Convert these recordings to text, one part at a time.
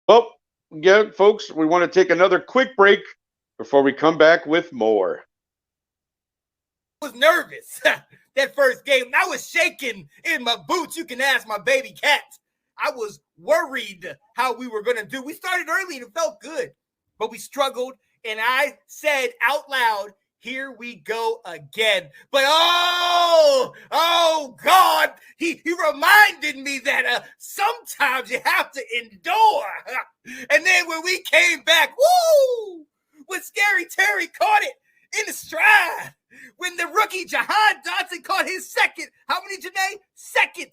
Well, yeah, folks, we want to take another quick break before we come back with more. I was nervous that first game. I was shaking in my boots. You can ask my baby cat. I was worried how we were going to do. We started early and it felt good, but we struggled. And I said out loud, here we go again. But oh God, he reminded me that sometimes you have to endure. And then when we came back, woo, when Scary Terry caught it in the stride, when the rookie Jahan Dotson caught his second, how many, Janae? Second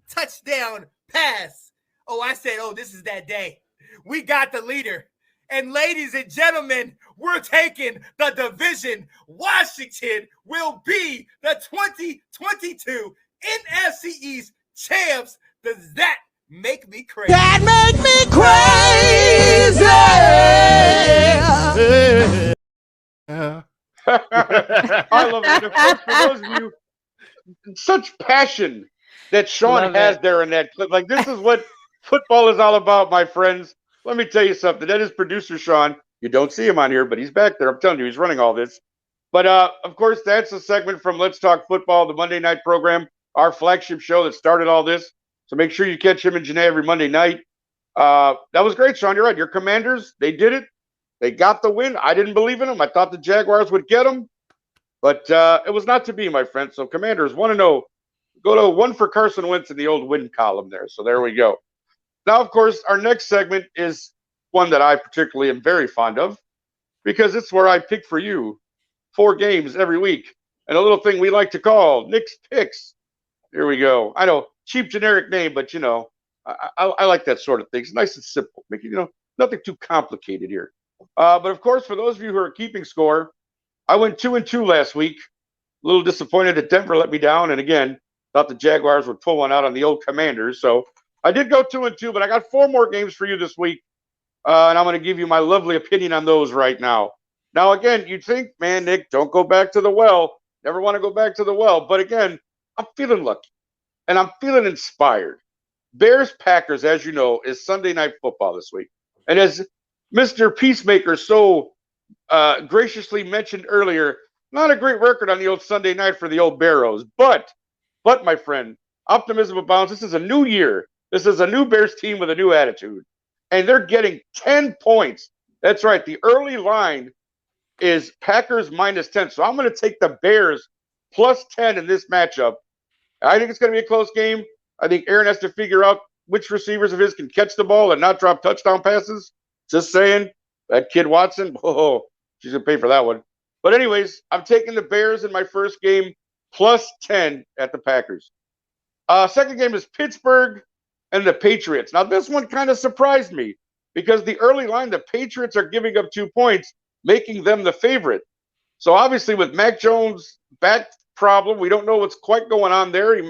touchdown pass. Oh, I said, oh, this is that day. We got the leader. And ladies and gentlemen, we're taking the division. Washington will be the 2022 NFC East champs. Does that make me crazy? That make me crazy. I love it. Of course, for those of you, such passion that Sean Love has it. there in that clip. Like, this is what football is all about, my friends. Let me tell you something. That is producer Sean. You don't see him on here, but he's back there. I'm telling you, he's running all this. But of course, that's a segment from Let's Talk Football, the Monday night program, our flagship show that started all this. So make sure you catch him and Janae every Monday night. That was great, Sean. You're right. Your Commanders, they did it. They got the win. I didn't believe in them. I thought the Jaguars would get them, but it was not to be, my friend. So Commanders 1-0. Go to one for Carson Wentz in the old win column there. So there we go. Now, of course, our next segment is one that I particularly am very fond of because it's where I pick for you 4 games every week and a little thing we like to call Nick's Picks. Here we go. I know, cheap generic name, but I like that sort of thing. It's nice and simple. Make nothing too complicated here. But of course, for those of you who are keeping score, I went 2-2 last week. A little disappointed that Denver let me down, and again, thought the Jaguars would pull one out on the old Commanders. So I did go 2-2, but I got 4 more games for you this week, and I'm going to give you my lovely opinion on those right now. Now, again, you'd think, man, Nick, don't go back to the well. Never want to go back to the well. But again, I'm feeling lucky, and I'm feeling inspired. Bears Packers, as you know, is Sunday night football this week. And as Mr. Peacemaker so graciously mentioned earlier, not a great record on the old Sunday night for the old Barrows. But my friend, optimism abounds. This is a new year. This is a new Bears team with a new attitude. And they're getting 10 points. That's right. The early line is Packers -10. So I'm going to take the Bears +10 in this matchup. I think it's going to be a close game. I think Aaron has to figure out which receivers of his can catch the ball and not drop touchdown passes. Just saying. That kid Watson, oh, she's going to pay for that one. But anyways, I'm taking the Bears in my first game +10 at the Packers. Second game is Pittsburgh and the Patriots. Now, this one kind of surprised me because the early line, the Patriots are giving up 2 points, making them the favorite. So obviously with Mac Jones' back problem, we don't know what's quite going on there.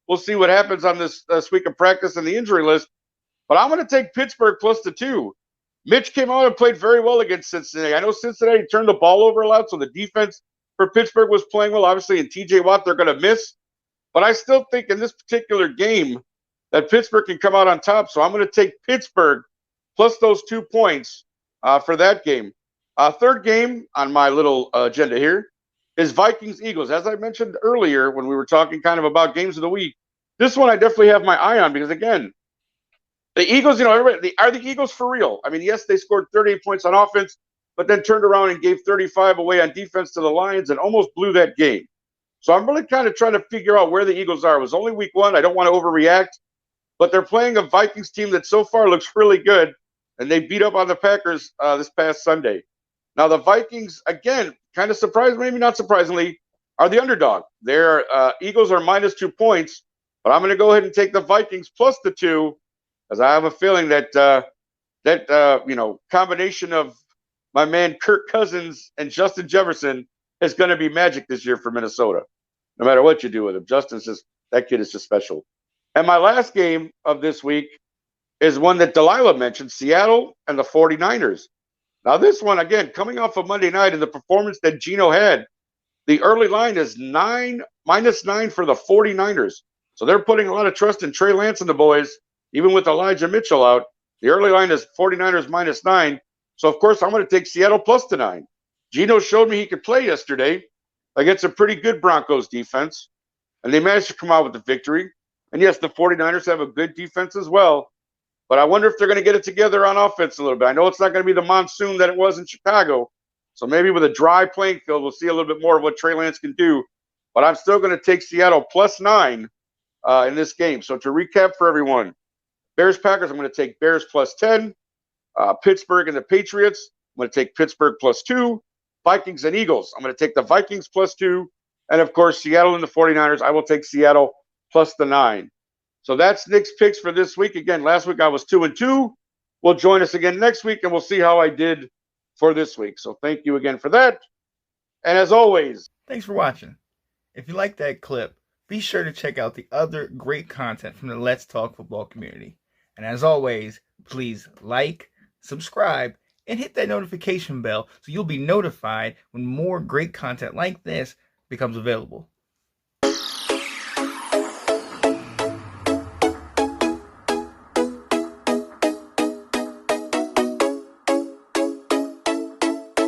We'll see what happens on this week of practice and the injury list. But I'm going to take Pittsburgh +2. Mitch came out and played very well against Cincinnati. I know Cincinnati turned the ball over a lot, so the defense for Pittsburgh was playing well. Obviously, in TJ Watt, they're going to miss. But I still think in this particular game that Pittsburgh can come out on top. So I'm going to take Pittsburgh plus those 2 points for that game. Third game on my little agenda here is Vikings-Eagles. As I mentioned earlier when we were talking kind of about games of the week, this one I definitely have my eye on because, again, the Eagles, are the Eagles for real? I mean, yes, they scored 38 points on offense, but then turned around and gave 35 away on defense to the Lions and almost blew that game. So I'm really kind of trying to figure out where the Eagles are. It was only week 1. I don't want to overreact, but they're playing a Vikings team that so far looks really good, and they beat up on the Packers this past Sunday. Now, the Vikings, again, kind of surprised, maybe not surprisingly, are the underdog. Their Eagles are -2 points, but I'm going to go ahead and take the Vikings plus the 2 because I have a feeling that combination of my man Kirk Cousins and Justin Jefferson is going to be magic this year for Minnesota. No matter what you do with him, that kid is just special. And my last game of this week is one that Delilah mentioned, Seattle and the 49ers. Now, this one, again, coming off of Monday night and the performance that Geno had, the early line is -9 for the 49ers. So they're putting a lot of trust in Trey Lance and the boys, even with Elijah Mitchell out. The early line is 49ers -9. So, of course, I'm going to take Seattle plus the 9. Geno showed me he could play yesterday against a pretty good Broncos defense, and they managed to come out with the victory. And yes, the 49ers have a good defense as well, but I wonder if they're going to get it together on offense a little bit. I know it's not going to be the monsoon that it was in Chicago, so maybe with a dry playing field, we'll see a little bit more of what Trey Lance can do. But I'm still going to take Seattle plus 9 in this game. So to recap for everyone, Bears-Packers, I'm going to take Bears plus 10. Pittsburgh and the Patriots, I'm going to take Pittsburgh plus 2. Vikings and Eagles, I'm going to take the Vikings plus 2. And, of course, Seattle and the 49ers, I will take Seattle plus the 9. So that's Nick's picks for this week. Again, last week I was 2-2. We'll join us again next week, and we'll see how I did for this week. So thank you again for that. And as always, thanks for watching. If you like that clip, be sure to check out the other great content from the Let's Talk Football community. And as always, please like, subscribe, and hit that notification bell so you'll be notified when more great content like this becomes available.